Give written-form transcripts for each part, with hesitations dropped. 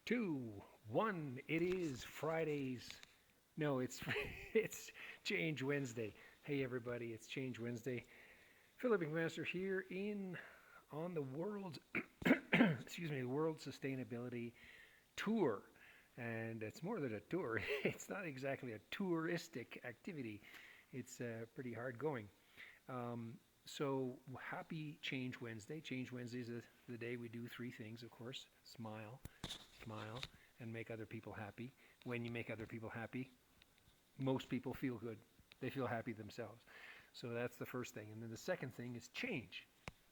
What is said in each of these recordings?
Two, one. It is Fridays. No, it's it's Change Wednesday. Hey everybody, it's Change Wednesday. Philip McMaster here in on the world excuse me, the World Sustainability Tour. And it's more than a tour. It's not exactly a touristic activity. It's pretty hard going. Um, so happy Change Wednesday. Change Wednesday is the day we do three things, of course. Smile, and make other people happy. When you make other people happy, most people feel good. They feel happy themselves. So that's the first thing. And then the second thing is change.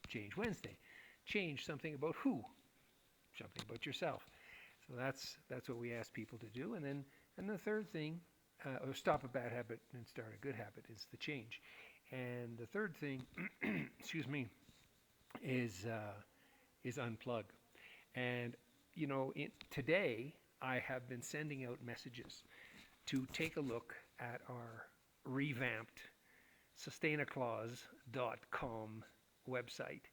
Change Wednesday. Change something about who? Something about yourself. So that's what we ask people to do. And the third thing, or stop a bad habit and start a good habit, is the change. And the third thing, excuse me, is unplug. And today I have been sending out messages to take a look at our revamped sustainaclause.com website,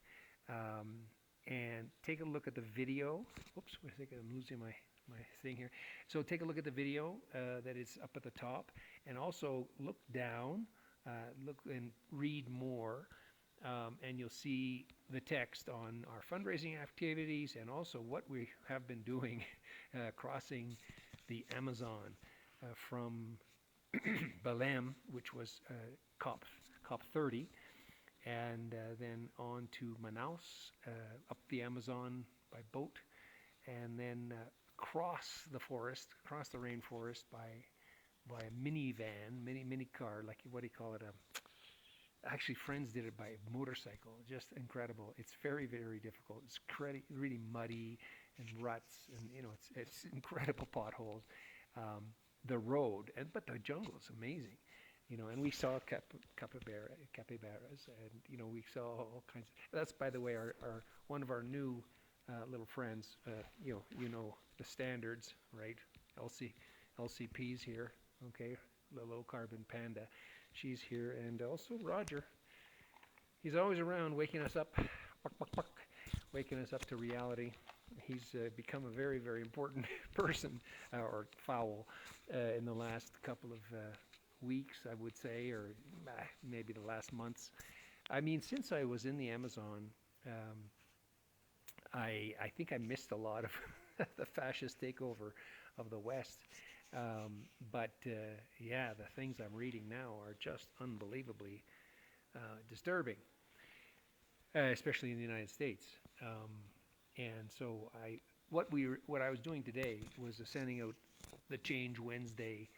and take a look at the video. Oops, wait a second, I'm losing my thing here. So take a look at the video that is up at the top, and also look down, look and read more, and you'll see the text on our fundraising activities and also what we have been doing crossing the Amazon from Belém, which was COP 30, and then on to Manaus, up the Amazon by boat, and then cross the rainforest by a mini car, like what do you call it? Actually, friends did it by motorcycle. Just incredible. It's very, very difficult. It's really muddy and ruts, and it's incredible potholes. The road, but the jungle is amazing. And we saw capybaras, and we saw all kinds of. That's, by the way, our one of our new little friends. The standards, right? LCP's here. Okay, the low carbon panda. She's here, and also Roger. He's always around, waking us up, waking us up to reality. He's become a very, very important person, or fowl, in the last couple of weeks, I would say, or maybe the last months. I mean, since I was in the Amazon, I think I missed a lot of the fascist takeover of the West. But the things I'm reading now are just unbelievably disturbing, especially in the United States. And so what I was doing today was sending out the Change Wednesday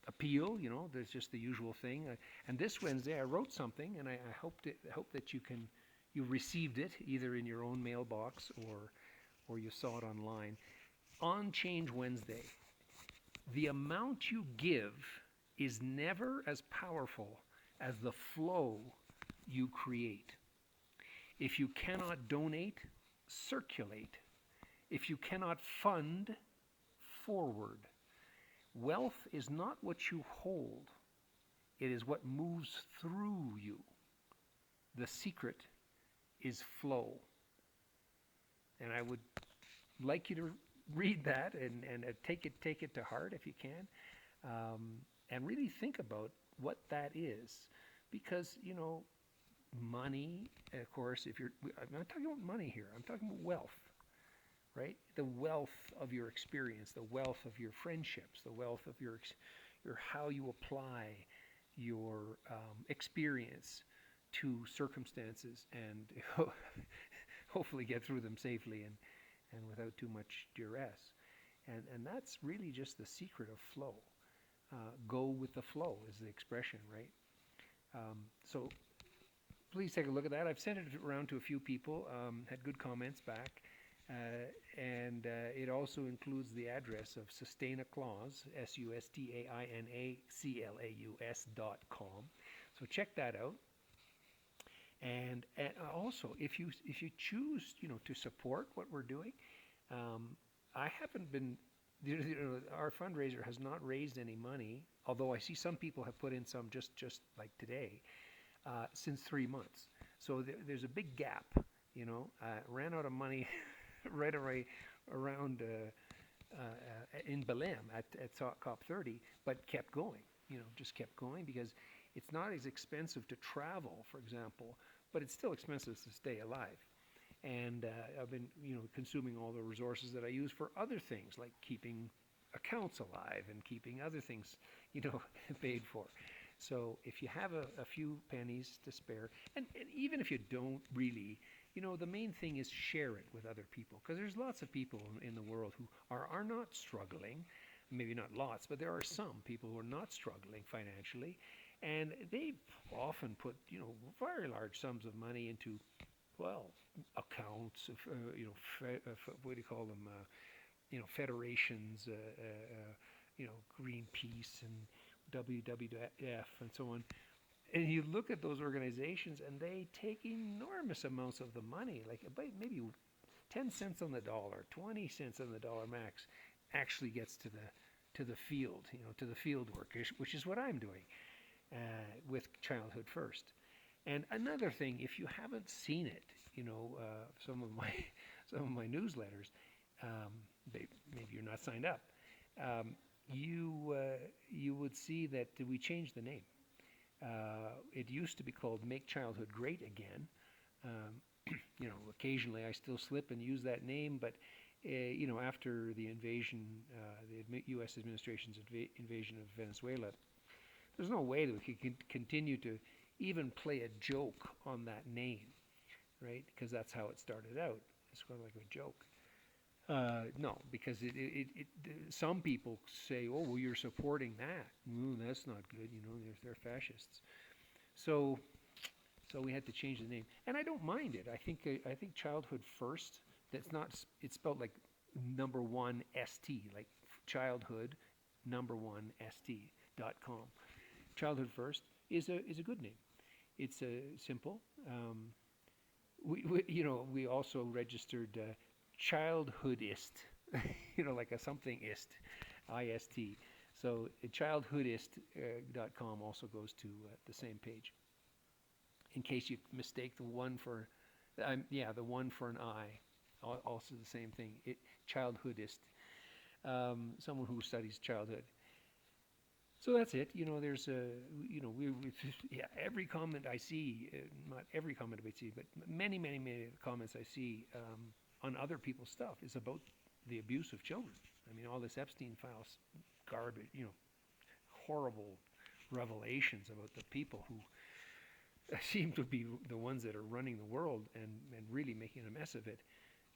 appeal. There's just the usual thing. And this Wednesday I wrote something, and I hope that you received it either in your own mailbox or you saw it online. On Change Wednesday, the amount you give is never as powerful as the flow you create. If you cannot donate, circulate. If you cannot fund, forward. Wealth is not what you hold. It is what moves through you. The secret is flow. And I would like you to read that and take it to heart if you can, and really think about what that is, because money, of course, I'm not talking about money here, I'm talking about wealth, right? The wealth of your experience, the wealth of your friendships, the wealth of your how you apply your experience to circumstances, and hopefully get through them safely and without too much duress. And that's really just the secret of flow. Go with the flow is the expression, right? So please take a look at that. I've sent it around to a few people, had good comments back. And it also includes the address of Sustainaclaus, SUSTAINACLAUS.com. So check that out. And also, if you choose, to support what we're doing, I haven't been, our fundraiser has not raised any money, although I see some people have put in some just like today, since 3 months. So there's a big gap. I ran out of money right away around in Belém at COP30, but kept going. Just kept going because it's not as expensive to travel, for example, but it's still expensive to stay alive. And I've been, consuming all the resources that I use for other things, like keeping accounts alive and keeping other things, paid for. So if you have a few pennies to spare, and even if you don't really, the main thing is share it with other people, because there's lots of people in the world who are not struggling. Maybe not lots, but there are some people who are not struggling financially, and they often put, very large sums of money into, well, accounts of, what do you call them, federations, Greenpeace and WWF and so on. And you look at those organizations and they take enormous amounts of the money, like maybe 10 cents on the dollar, 20 cents on the dollar max, actually gets to the field, to the field work, which is what I'm doing with Childhood First. And another thing, if you haven't seen it, some of my newsletters, maybe you're not signed up, you would see that we changed the name. It used to be called Make Childhood Great Again. Occasionally I still slip and use that name, but after the invasion, the U.S. administration's invasion of Venezuela, there's no way that we could continue to even play a joke on that name, right? Because that's how it started out. It's kind of like a joke. No, because some people say, "Oh, well, you're supporting that. Ooh, that's not good. They're fascists." So we had to change the name, and I don't mind it. I think Childhood First. That's not. It's spelled like number one st, like childhood number one st.com. Childhood First is a good name. It's simple. We also registered childhoodist, like a something ist, ist. So childhoodist.com also goes to the same page. In case you mistake the one for, the one for an I, also the same thing. Childhoodist, someone who studies childhood. So that's it. There's every comment I see, not every comment I see, but many comments I see on other people's stuff is about the abuse of children. I mean, all this Epstein files garbage, horrible revelations about the people who seem to be the ones that are running the world and really making a mess of it,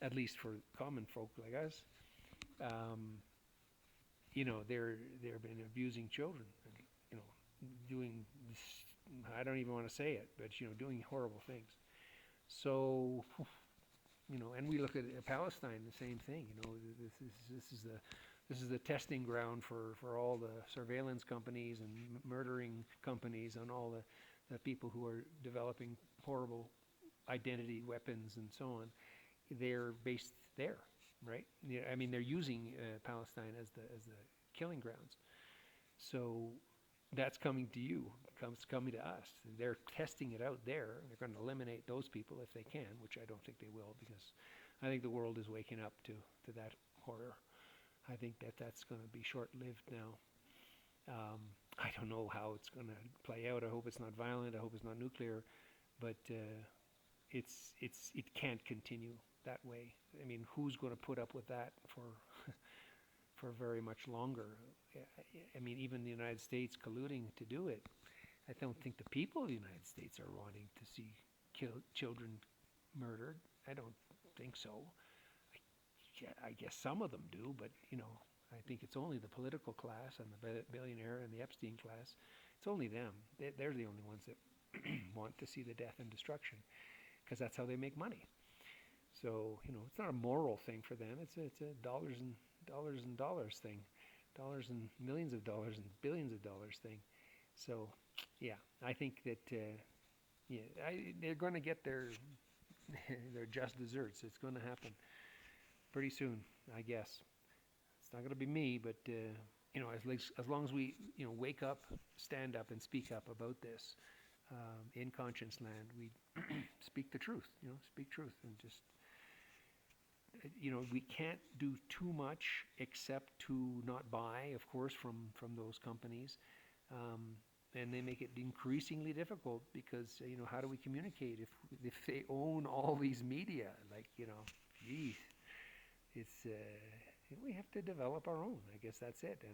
at least for common folk like us. They've been abusing children, and, doing, I don't even want to say it, but, doing horrible things. So, and we look at Palestine, the same thing. This is the testing ground for all the surveillance companies and murdering companies and all the people who are developing horrible identity weapons and so on. They're based there, right? I mean, they're using Palestine as the killing grounds. So that's coming to you. It's coming to us. They're testing it out there. They're going to eliminate those people if they can, which I don't think they will, because I think the world is waking up to that horror. I think that's going to be short-lived now. I don't know how it's going to play out. I hope it's not violent. I hope it's not nuclear, but it can't continue that way. I mean, who's going to put up with that for very much longer? I mean, even the United States colluding to do it. I don't think the people of the United States are wanting to see children murdered. I don't think so. I guess some of them do, but I think it's only the political class and the billionaire and the Epstein class. It's only them. They're the only ones that want to see the death and destruction, because that's how they make money. So it's not a moral thing for them. It's a dollars and dollars thing, dollars and millions of dollars and billions of dollars thing. So yeah, I think that they're going to get their just desserts. It's going to happen pretty soon, I guess. It's not going to be me, but as long as we wake up, stand up, and speak up about this in ConscienceLAND, we speak the truth. Speak truth, and just we can't do too much except to not buy, of course, from those companies. And they make it increasingly difficult because, how do we communicate if they own all these media? Geez, it's we have to develop our own. I guess that's it.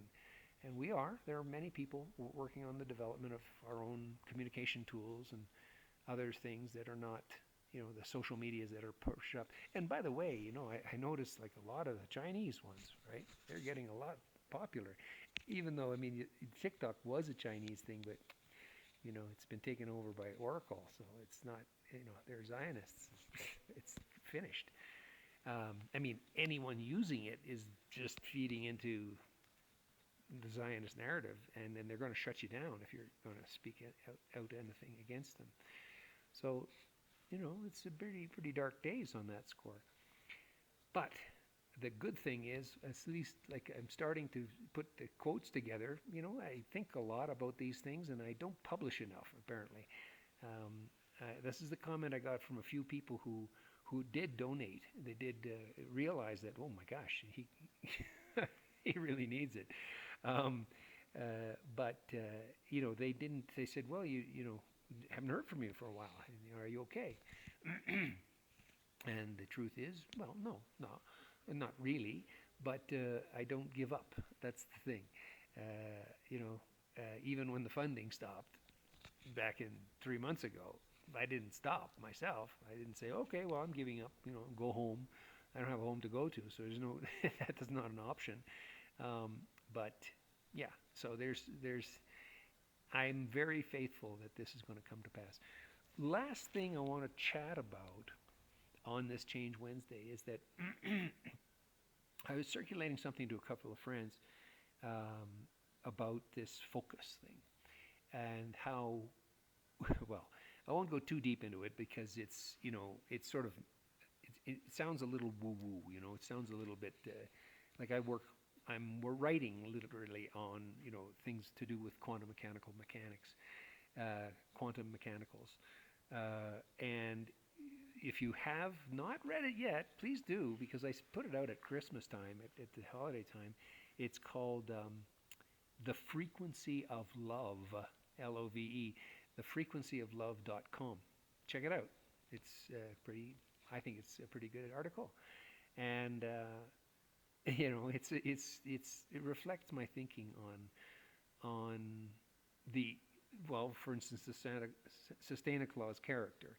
And we are. There are many people working on the development of our own communication tools and other things that are not, the social medias that are pushed up. And by the way, I noticed like a lot of the Chinese ones, right? They're getting a lot popular. Even though, TikTok was a Chinese thing, but, it's been taken over by Oracle. So it's not, they're Zionists. It's finished. Anyone using it is just feeding into the Zionist narrative, and then they're going to shut you down if you're going to speak out anything against them. So, it's a pretty dark days on that score. But the good thing is, at least, like, I'm starting to put the quotes together. I think a lot about these things, and I don't publish enough, apparently. This is the comment I got from a few people who did donate. They did realize that, oh my gosh, he he really needs it. But they didn't. They said, well, you haven't heard from you for a while. Are you okay? And the truth is, well, no, not really. But I don't give up. That's the thing. Even when the funding stopped back in 3 months ago, I didn't stop myself. I didn't say, okay, well, I'm giving up. Go home. I don't have a home to go to, so there's no. That is not an option. But yeah, so there's. I'm very faithful that this is going to come to pass. Last thing I want to chat about on this Change Wednesday is that I was circulating something to a couple of friends about this focus thing and how, well, I won't go too deep into it because it's, it's sort of, it sounds a little woo-woo, it sounds a little bit like we're writing literally on, things to do with quantum mechanicals. And if you have not read it yet, please do, because I put it out at Christmas time, at the holiday time. It's called The Frequency of Love, L-O-V-E, thefrequencyoflove.com. Check it out. It's I think it's a pretty good article. And it reflects my thinking on the, well, for instance, the Sustaining Clause character.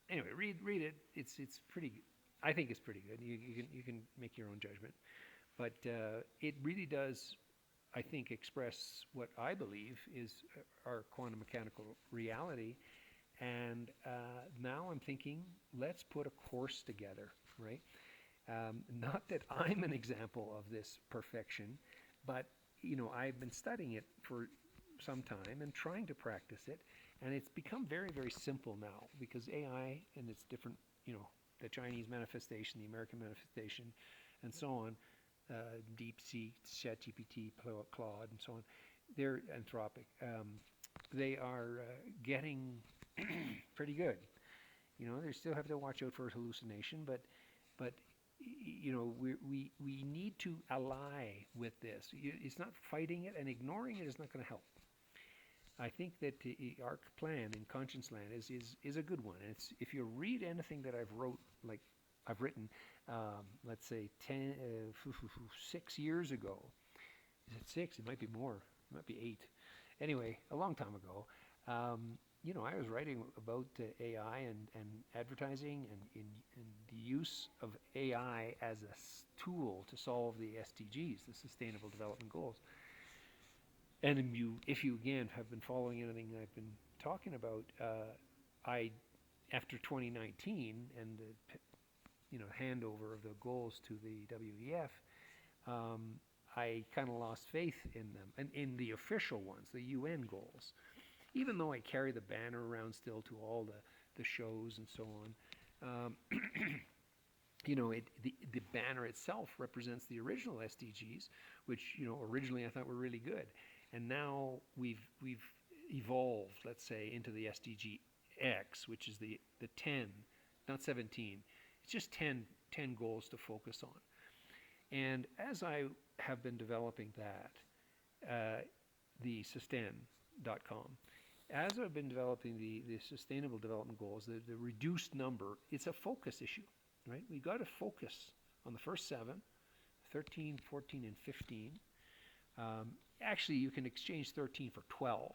Anyway, read it. It's pretty. I think it's pretty good. You can make your own judgment, but it really does, I think, express what I believe is our quantum mechanical reality. And now I'm thinking, let's put a course together, right? Not that I'm an example of this perfection, but I've been studying it for some time and trying to practice it, and it's become very, very simple now because AI and its different, the Chinese manifestation, the American manifestation, and so on, DeepSeek, ChatGPT, Claude, and so on, they're Anthropic. They are getting pretty good. They still have to watch out for hallucination, but we need to ally with this. It's not fighting it, and ignoring it is not going to help. I think that our plan in ConscienceLAND is a good one. And if you read anything that I've written, let's say 6 years ago. Is it 6? It might be more. It might be 8. Anyway, a long time ago. I was writing about AI and advertising and the use of AI as a tool to solve the SDGs, the Sustainable Development Goals. And if you again have been following anything I've been talking about, after 2019 and the handover of the goals to the WEF, I kind of lost faith in them and in the official ones, the UN goals. Even though I carry the banner around still to all the shows and so on, the banner itself represents the original SDGs, which originally I thought were really good, and now we've evolved, let's say, into the SDG X, which is the 10, not 17. just 10 goals to focus on. And as I have been developing that, the sustain.com, as I've been developing the sustainable development goals, the reduced number, it's a focus issue, right? We got to focus on the first 7, 13, 14, and 15. Actually, you can exchange 13 for 12,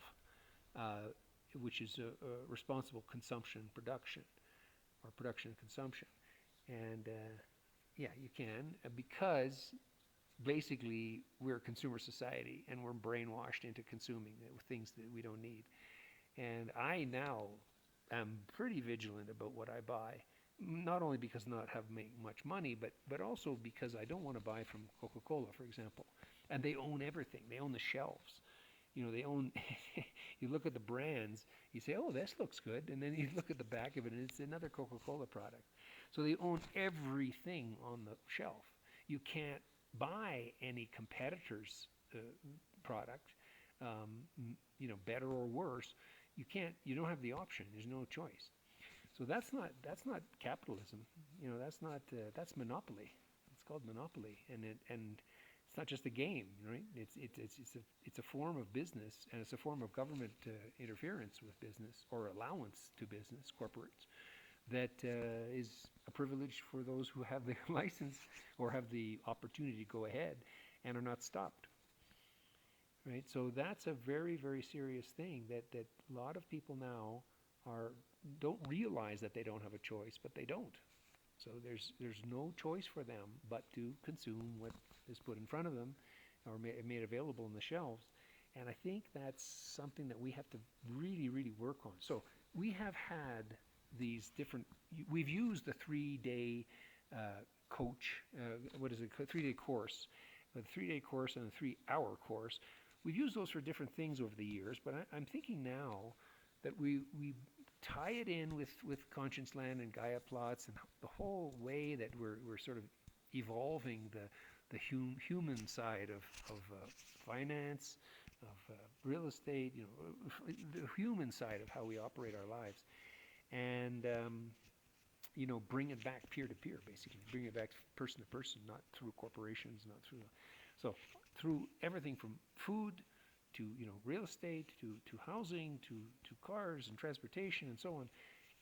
which is a responsible consumption production, or production and consumption. And yeah, you can, because basically we're a consumer society and we're brainwashed into consuming things that we don't need. And I now am pretty vigilant about what I buy, not only because not have make much money, but also because I don't want to buy from Coca-Cola, for example. And they own everything. They own the shelves. You know, they own, you look at the brands, you say, oh, this looks good. And then you look at the back of it and it's another Coca-Cola product. So they own everything on the shelf. You can't buy any competitor's product, you know, better or worse. You don't have the option. There's no choice. So that's not capitalism. You know, that's monopoly. It's called monopoly, and it's not just a game, right? It's a form of business, and it's a form of government interference with business, or allowance to business corporates, that is a privilege for those who have the license or have the opportunity to go ahead and are not stopped. Right? So that's a very, very serious thing that a lot of people now don't realize that they don't have a choice, but they don't. So there's no choice for them but to consume what is put in front of them or made available on the shelves. And I think that's something that we have to really, really work on. So we have had these different, we've used the 3-day coach, 3-day course, the 3-day course and the 3-hour course. We've used those for different things over the years, but I'm thinking now that we tie it in with ConscienceLAND and Gaia plots and the whole way that we're sort of evolving the human side of finance, of real estate, you know, the human side of how we operate our lives, and you know, bring it back peer to peer, basically, bring it back person to person, not through corporations, not through. So through everything from food to, you know, real estate, to housing, to cars and transportation and so on,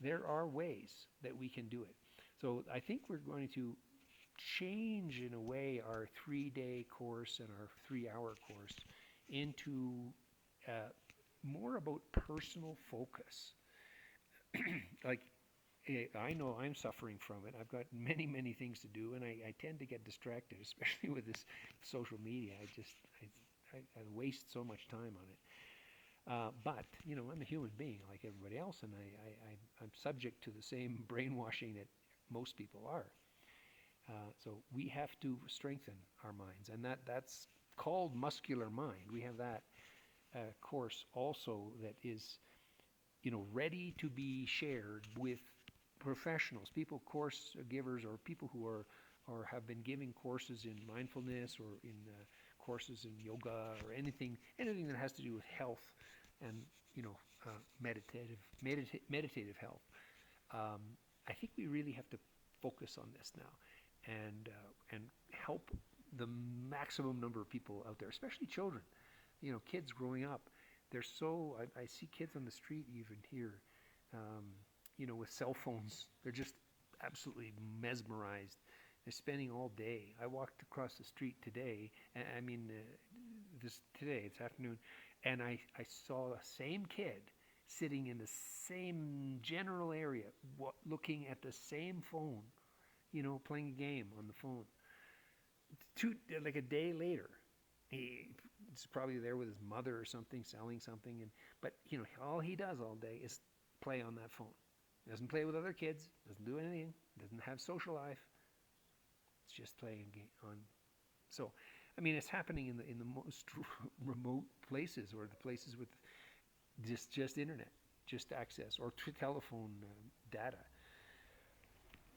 there are ways that we can do it. So I think we're going to change, in a way, our 3-day course and our 3-hour course into more about personal focus. Like, I know I'm suffering from it. I've got many, many things to do, and I tend to get distracted, especially with this social media. I waste so much time on it. But, you know, I'm a human being like everybody else, and I'm subject to the same brainwashing that most people are. So we have to strengthen our minds, and that's called muscular mind. We have that course also that is, you know, ready to be shared with professionals, people, course givers, or people who are or have been giving courses in mindfulness or in courses in yoga or anything that has to do with health and, you know, meditative health. I think we really have to focus on this now and help the maximum number of people out there, especially children. You know, kids growing up. They're so, I see kids on the street even here, you know, with cell phones. They're just absolutely mesmerized. They're spending all day. I walked across the street today, this afternoon, and I saw the same kid sitting in the same general area, looking at the same phone, you know, playing a game on the phone. Like a day later, he's probably there with his mother or something, selling something, but you know, all he does all day is play on that phone. He doesn't play with other kids, doesn't do anything, doesn't have social life. It's just playing on. So, I mean, it's happening in the most remote places, or the places with just internet, just access, or telephone data.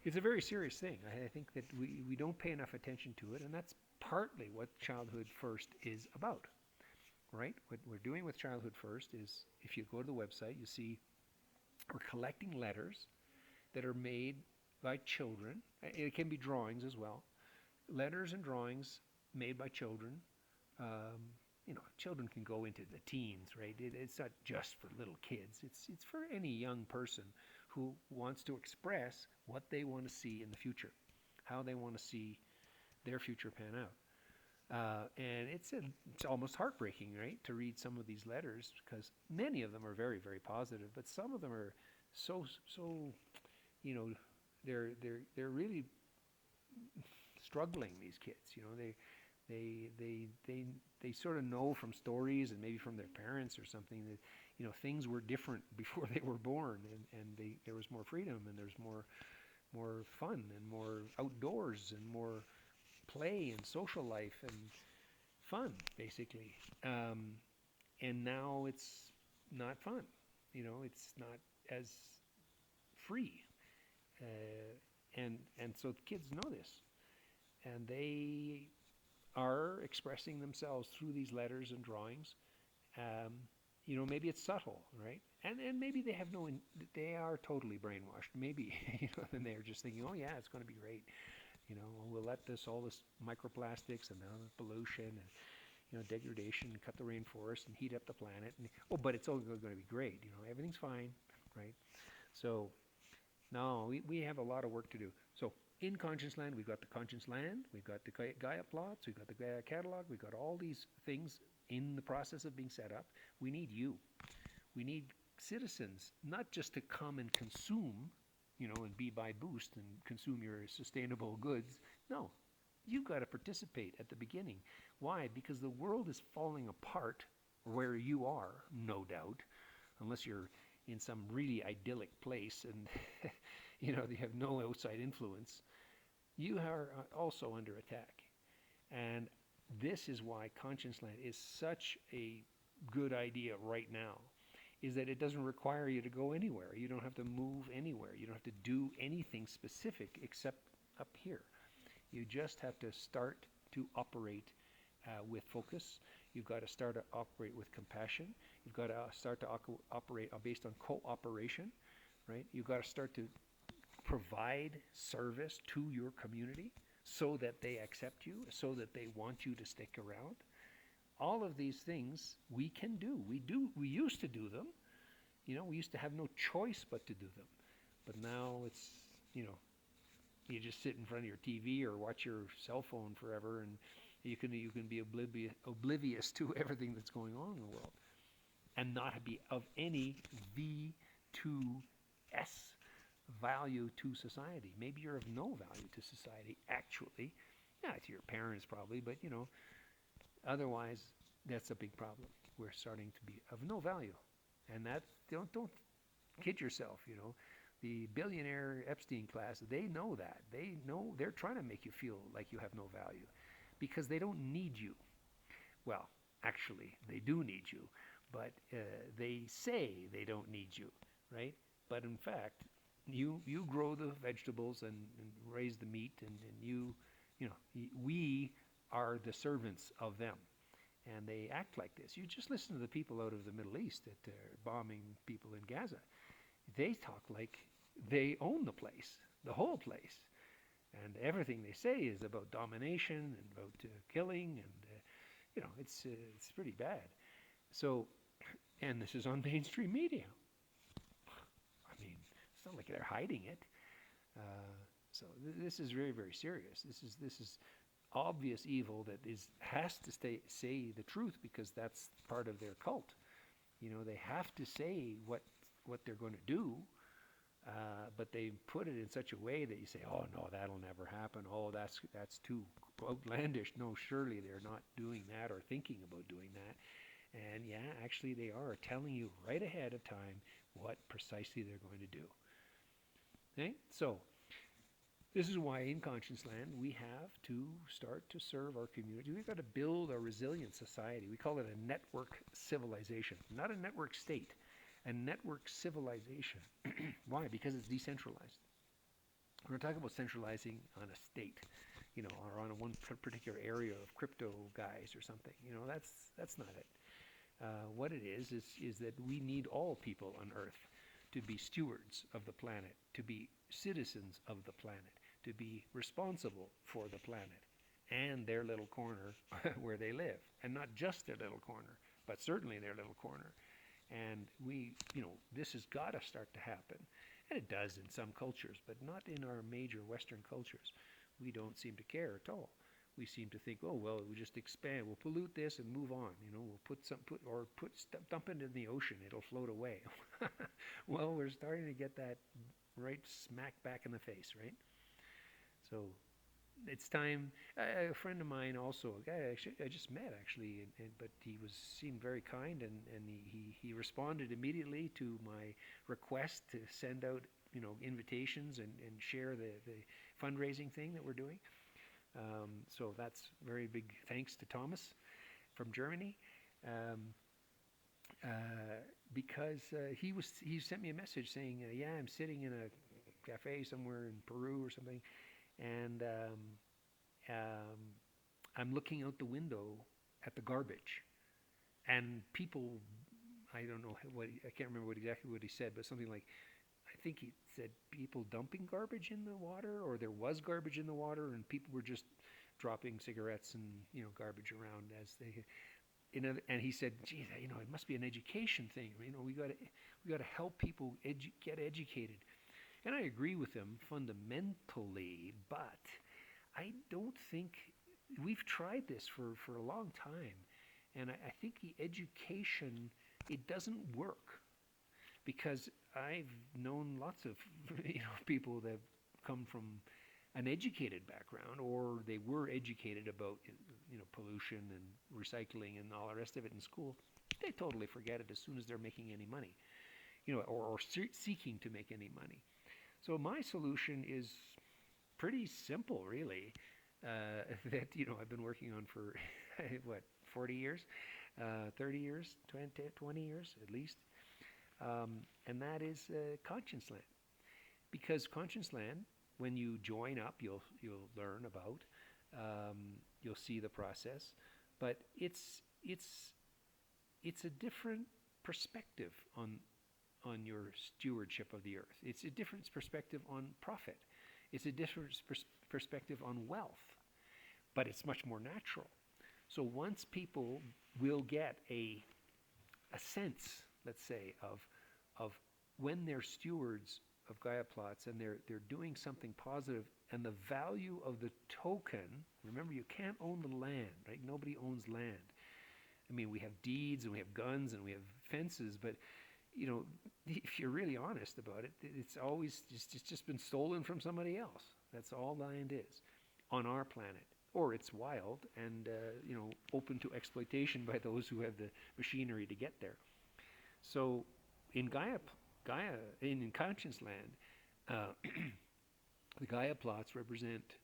It's a very serious thing. I think that we don't pay enough attention to it, and that's partly what Childhood First is about, right? What we're doing with Childhood First is, if you go to the website, you see we're collecting letters that are made by children. It can be drawings as well. Letters and drawings made by children. Children can go into the teens, right? It's not just for little kids. It's for any young person who wants to express what they want to see in the future, how they want to see their future pan out. And it's almost heartbreaking, right, to read some of these letters, because many of them are very, very positive, but some of them are so they're really struggling. These kids, they sort of know from stories and maybe from their parents or something that things were different before they were born, and there was more freedom, and there's more fun and more outdoors and more play and social life and fun, basically. And now it's not fun. It's not as free. And so the kids know this, and they are expressing themselves through these letters and drawings. Maybe it's subtle, right? And maybe they are totally brainwashed. Maybe, and they're just thinking, oh yeah, it's going to be great. We'll let all this microplastics and the pollution and degradation, cut the rainforest and heat up the planet. But it's all going to be great. Everything's fine, right? So, no, we have a lot of work to do. So, in ConscienceLAND, we've got the ConscienceLAND, we've got the Gaia plots, we've got the Gaia catalog, we've got all these things in the process of being set up. We need you. We need citizens, not just to come and consume, and be by boost and consume your sustainable goods. No, you've got to participate at the beginning. Why? Because the world is falling apart where you are, no doubt, unless you're in some really idyllic place and you have no outside influence. You are also under attack. And this is why ConscienceLAND is such a good idea right now, is that it doesn't require you to go anywhere. You don't have to move anywhere. You don't have to do anything specific except up here. You just have to start to operate with focus. You've got to start to operate with compassion. You've got to start to operate based on cooperation, right? You've got to start to provide service to your community so that they accept you, so that they want you to stick around. All of these things we can do. We used to do them. We used to have no choice but to do them. But now it's, you just sit in front of your TV or watch your cell phone forever, and you can be oblivious to everything that's going on in the world and not be of any V2S value to society. Maybe you're of no value to society, actually. Yeah, to your parents probably, but otherwise that's a big problem. We're starting to be of no value. And that, don't kid yourself, The billionaire Epstein class, they know that. They know, they're trying to make you feel like you have no value because they don't need you. Well, actually, they do need you, but they say they don't need you, right? But in fact, you grow the vegetables and raise the meat, and we are the servants of them. And they act like this. You just listen to the people out of the Middle East that are bombing people in Gaza. They talk like they own the place, the whole place. And everything they say is about domination and about killing, and it's pretty bad. So, and this is on mainstream media. I mean, it's not like they're hiding it. So this is very, very serious. This is obvious evil that has to say the truth, because that's part of their cult. They have to say what they're going to do, but they put it in such a way that you say, oh no, that'll never happen. Oh, that's too outlandish. No, surely they're not doing that or thinking about doing that. And yeah, actually they are telling you right ahead of time what precisely they're going to do. Okay? So this is why in ConscienceLAND we have to start to serve our community. We've got to build a resilient society. We call it a network civilization, not a network state, a network civilization. Why? Because it's decentralized. We're not talking about centralizing on a state, or on one particular area of crypto guys or something. That's not it. What it is that we need all people on Earth to be stewards of the planet, to be citizens of the planet, to be responsible for the planet and their little corner where they live, and not just their little corner, but certainly their little corner. And this has got to start to happen. And it does in some cultures, but not in our major Western cultures. We don't seem to care at all. We seem to think, oh, well, we just expand. We'll pollute this and move on. We'll dump it in the ocean. It'll float away. Well, we're starting to get that right smack back in the face, right? So it's time. A friend of mine, also a guy I just met actually, but he seemed very kind, and he responded immediately to my request to send out invitations and share the fundraising thing that we're doing. So that's very big thanks to Thomas from Germany, because he sent me a message saying, yeah, I'm sitting in a cafe somewhere in Peru or something, and I'm looking out the window at the garbage, and people, I don't know I can't remember exactly what he said, but something like, I think he said people dumping garbage in the water, or there was garbage in the water, and people were just dropping cigarettes and garbage around as they. And he said, "Geez, it must be an education thing. We got to help people get educated." And I agree with him fundamentally, but I don't think we've tried this for a long time, and I think the education, it doesn't work, because I've known lots of people that come from an educated background, or they were educated about pollution and recycling and all the rest of it in school. They totally forget it as soon as they're making any money, or seeking to make any money. So my solution is pretty simple, really, that I've been working on for 40 years, 30 years, 20 years at least. And that is ConscienceLAND. Because ConscienceLAND, when you join up, you'll learn about, you'll see the process, but it's a different perspective on your stewardship of the earth. It's a different perspective on profit. It's a different perspective on wealth, but it's much more natural. So once people will get a sense, let's say, of when they're stewards of Gaia plots and they're doing something positive, and the value of the token, remember, you can't own the land, right? Nobody owns land. I mean, we have deeds and we have guns and we have fences, but if you're really honest about it, it's always just been stolen from somebody else. That's all land is on our planet. Or it's wild and open to exploitation by those who have the machinery to get there. So in in ConscienceLAnd, the Gaia plots represent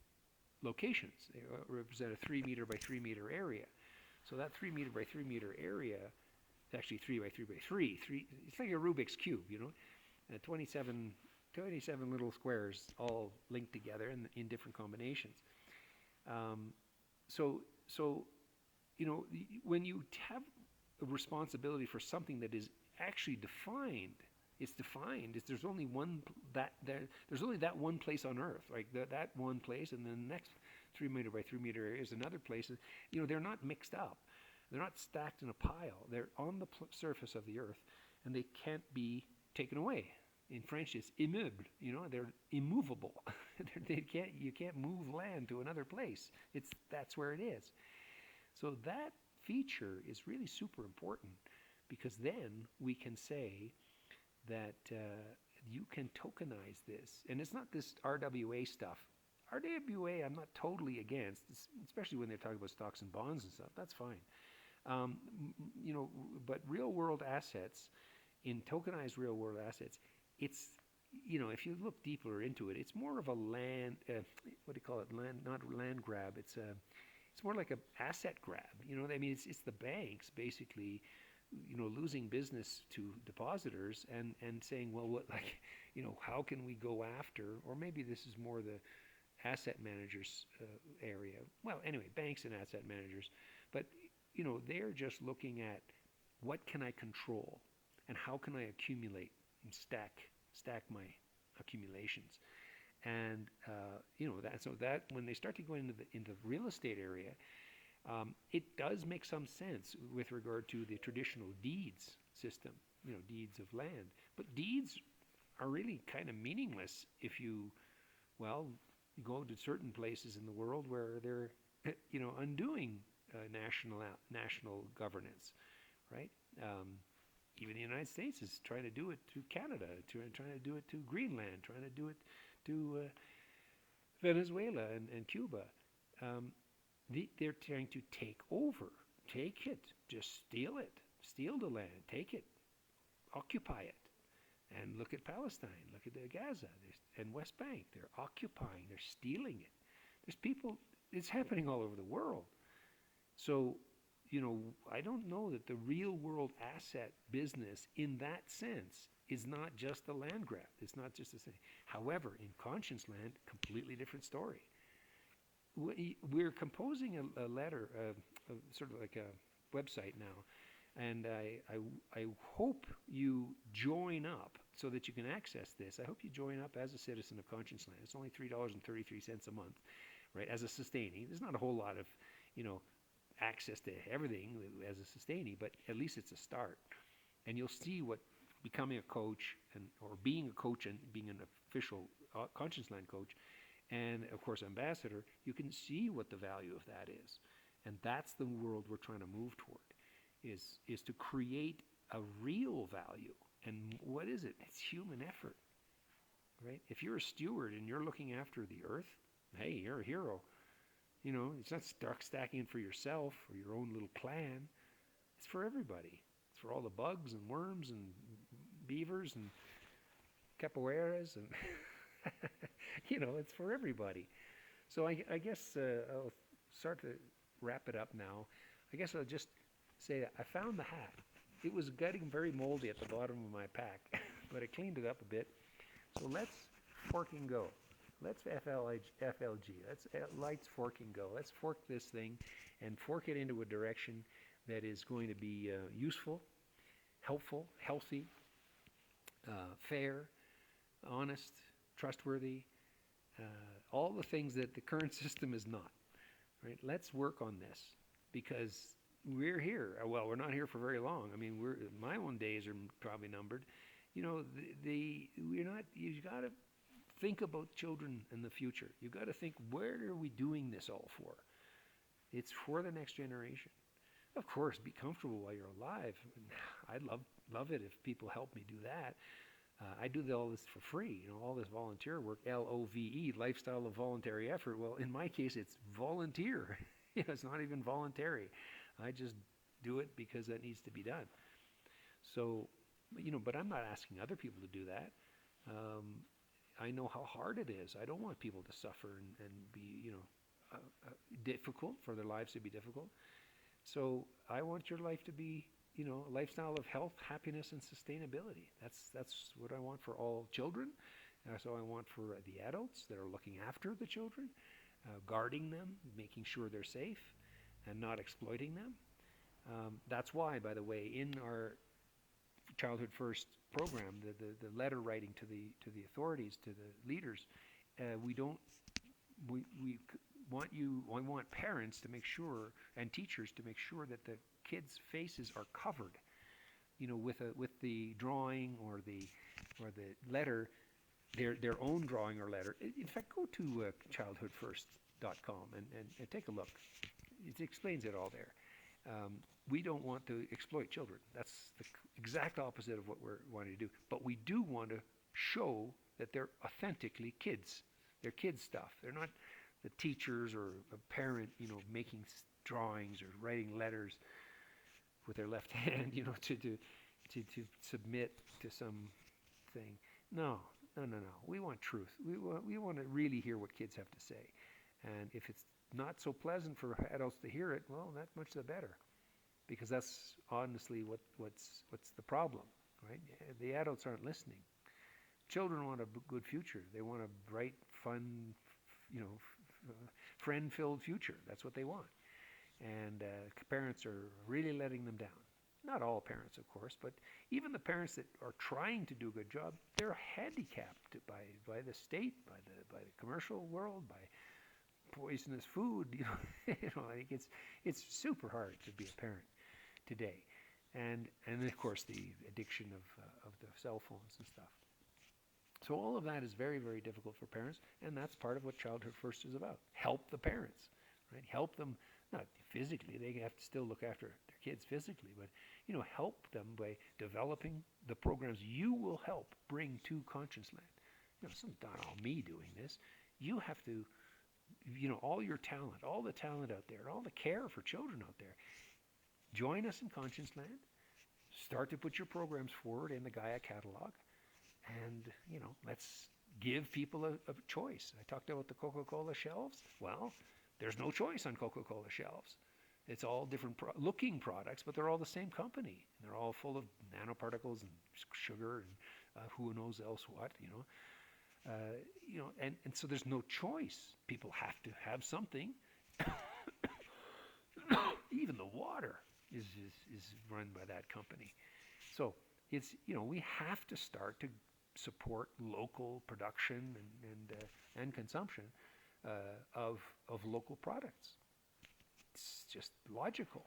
locations. They represent a 3 meter by 3 meter area. So that 3 meter by 3 meter area is actually 3 by 3 by 3. It's like a Rubik's Cube, 27 little squares all linked together in different combinations. When you have a responsibility for something that is actually defined, there's only there's only that one place on Earth, right? That one place, and then the next 3 meter by 3 meter area is another place. They're not mixed up. They're not stacked in a pile. They're on the surface of the Earth, and they can't be taken away. In French, it's immeuble. They're immovable. You can't move land to another place. That's where it is. So that feature is really super important, because then we can say that you can tokenize this. And it's not this RWA stuff. RWA I'm not totally against, especially when they're talking about stocks and bonds and stuff. That's fine. But real-world assets, in tokenized real-world assets, it's, if you look deeper into it, it's more of a land, what do you call it? Not land grab. It's more like an asset grab. It's the banks basically, losing business to depositors and saying, well, how can we go after? Or maybe this is more the asset managers area. Well, anyway, banks and asset managers, but they're just looking at what can I control and how can I accumulate and stack my accumulations. And that when they start to go into the real estate area, it does make some sense with regard to the traditional deeds system, deeds of land. But deeds are really kind of meaningless if you go to certain places in the world where they're, undoing national governance, right? Even the United States is trying to do it to Canada, trying to do it to Greenland, trying to do it to Venezuela and Cuba. They're trying to take it, just steal the land, take it, occupy it. And look at Palestine, look at Gaza and West Bank. They're occupying, they're stealing it. There's people, it's happening all over the world. So, I don't know that the real world asset business in that sense is not just a land grab. It's not just a thing. However, in ConscienceLAND, completely different story. We're composing a letter, sort of like a website now, and I hope you join up so that you can access this. I hope you join up as a citizen of ConscienceLAND. It's only $3.33 a month, right? As a sustaining, there's not a whole lot of, access to everything as a sustaining, but at least it's a start. And you'll see what becoming a coach or being a coach and being an official ConscienceLAND coach, and of course ambassador, you can see what the value of that is. And that's the world we're trying to move toward, is to create a real value. And what is it? It's human effort, right? If you're a steward and you're looking after the earth, hey, you're a hero. It's not stacking it for yourself or your own little clan. It's for everybody. It's for all the bugs and worms and beavers and capoeiras and, it's for everybody. So I guess I'll start to wrap it up now. I guess I'll just say that I found the hat. It was getting very moldy at the bottom of my pack, but I cleaned it up a bit. So let's fork and go. Let's FLG. Let's fork and go. Let's fork this thing and fork it into a direction that is going to be useful, helpful, healthy, fair, honest, trustworthy, all the things that the current system is not. Right? Let's work on this because we're here. Well, we're not here for very long. I mean, my own days are probably numbered. We're not. You got to think about children in the future. You got to think, where are we doing this all for? It's for the next generation. Of course, be comfortable while you're alive. I'd love it if people help me do that. I do all this for free, all this volunteer work, LOVE, lifestyle of voluntary effort. Well, in my case, it's volunteer. It's not even voluntary. I just do it because that needs to be done. So, but I'm not asking other people to do that. I know how hard it is. I don't want people to suffer and be, difficult, for their lives to be difficult. So I want your life to be, a lifestyle of health, happiness, and sustainability. That's what I want for all children. That's what I want for the adults that are looking after the children, guarding them, making sure they're safe, and not exploiting them. That's why, by the way, in our Childhood First program, the letter writing to the authorities, to the leaders, I want parents to make sure, and teachers to make sure that the kids' faces are covered, with the drawing or the letter, their own drawing or letter. In fact, go to childhoodfirst.com and take a look. It explains it all there. We don't want to exploit children. That's the exact opposite of what we're wanting to do. But we do want to show that they're authentically kids. They're kids stuff. They're not the teachers or a parent, making drawings or writing letters with their left hand, to submit to something. No. We want truth. We want to really hear what kids have to say. And if it's not so pleasant for adults to hear it, well, that much the better. Because that's honestly what's the problem, right? The adults aren't listening. Children want a good future. They want a bright, fun, friend-filled future. That's what they want. And parents are really letting them down. Not all parents, of course, but even the parents that are trying to do a good job, they're handicapped by the state, by the commercial world, by poisonous food. I think it's super hard to be a parent today, and of course the addiction of the cell phones and stuff. So all of that is very, very difficult for parents, and that's part of what Childhood First is about. Help the parents, right? Help them, not physically, they have to still look after their kids physically, but help them by developing the programs you will help bring to ConscienceLAND. It's not all me doing this. You have to, all your talent, all the talent out there, and all the care for children out there, join us in ConscienceLAND, start to put your programs forward in the Gaia catalog, and, let's give people a choice. I talked about the Coca-Cola shelves. Well, there's no choice on Coca-Cola shelves. It's all different looking products, but they're all the same company. They're all full of nanoparticles and sugar and who knows else what, and so there's no choice. People have to have something. Even the water is run by that company. So it's, we have to start to support local production and consumption of local products. It's just logical,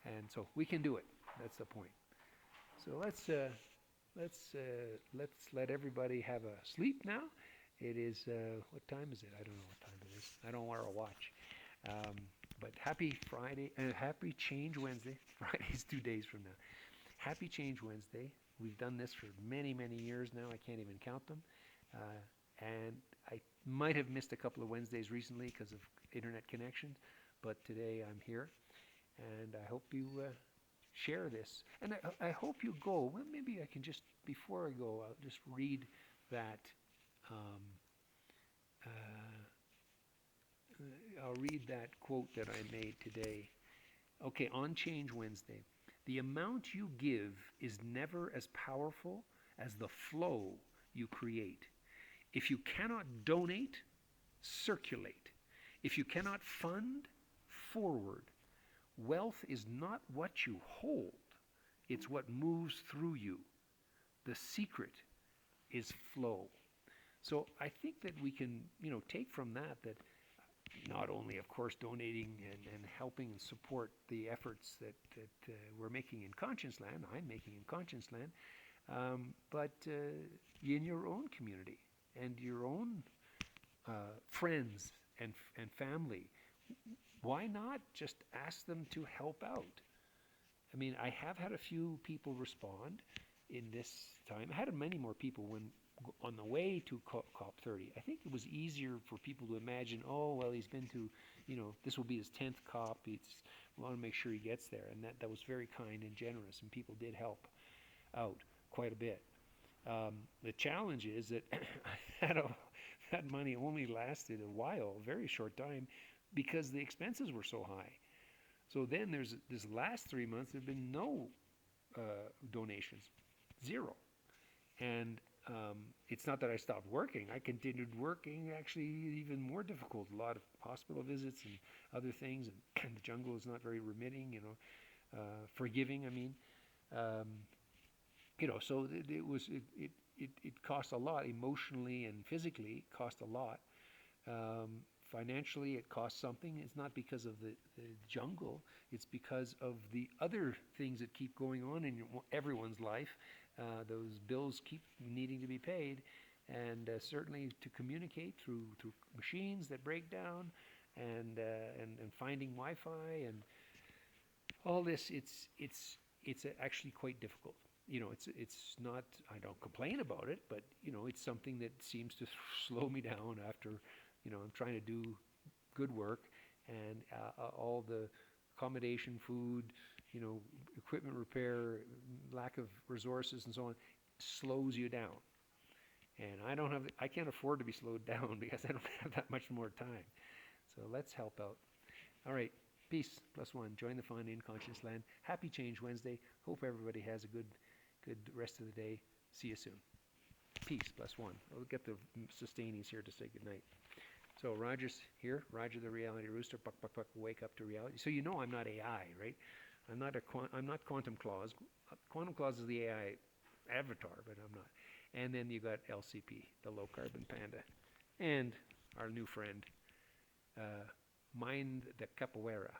and so we can do it. That's the point. So let's let everybody have a sleep now. It is what time is it? I don't know what time it is. I don't wear a watch. But happy Friday and happy Change Wednesday. Friday's 2 days from now. Happy Change Wednesday. We've done this for many, many years now. I can't even count them. And I might have missed a couple of Wednesdays recently because of internet connections, but today I'm here, and I hope you share this. And I hope you go. Well, maybe I can just, before I go, I'll just read that. I'll read that quote that I made today. Okay, on Change Wednesday. The amount you give is never as powerful as the flow you create. If you cannot donate, circulate. If you cannot fund, forward. Wealth is not what you hold, it's what moves through you. The secret is flow. So I think that we can, take from that not only, of course, donating and helping and support the efforts that we're making in ConscienceLAND, I'm making in ConscienceLAND, but in your own community and your own friends and family. Why not just ask them to help out? I mean, I have had a few people respond in this time. I had many more people when on the way to COP30. I think it was easier for people to imagine, oh, well, he's been to, this will be his 10th COP. We want to make sure he gets there. And that was very kind and generous, and people did help out quite a bit. The challenge is that that money only lasted a while, a very short time, because the expenses were so high. So then there's this last 3 months, there have been no donations, zero. And it's not that I stopped working. I continued working, actually even more difficult. A lot of hospital visits and other things, and the jungle is not very remitting, forgiving, I mean. So it cost a lot emotionally and physically. It cost a lot. Financially, it costs something. It's not because of the jungle. It's because of the other things that keep going on in everyone's life. Those bills keep needing to be paid, and certainly to communicate through machines that break down, and finding Wi-Fi and all this. It's actually quite difficult. It's not. I don't complain about it, but it's something that seems to slow me down after. I'm trying to do good work, and all the accommodation, food, equipment repair, lack of resources, and so on, slows you down. And I can't afford to be slowed down because I don't have that much more time. So let's help out. All right, peace, +1. Join the fun in ConscienceLAND. Happy Change Wednesday. Hope everybody has a good rest of the day. See you soon. Peace, +1. We'll get the sustainies here to say goodnight. So Roger's here. Roger the Reality Rooster. Buck, buck, buck. Wake up to reality. So I'm not AI, right? I'm not Quantum Claus. Quantum Claus is the AI avatar, but I'm not. And then you got LCP, the low carbon panda, and our new friend, Mind the Capoeira.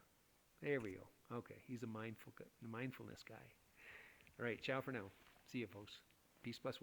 There we go. Okay, he's a mindfulness guy. All right, ciao for now. See you, folks. Peace +1.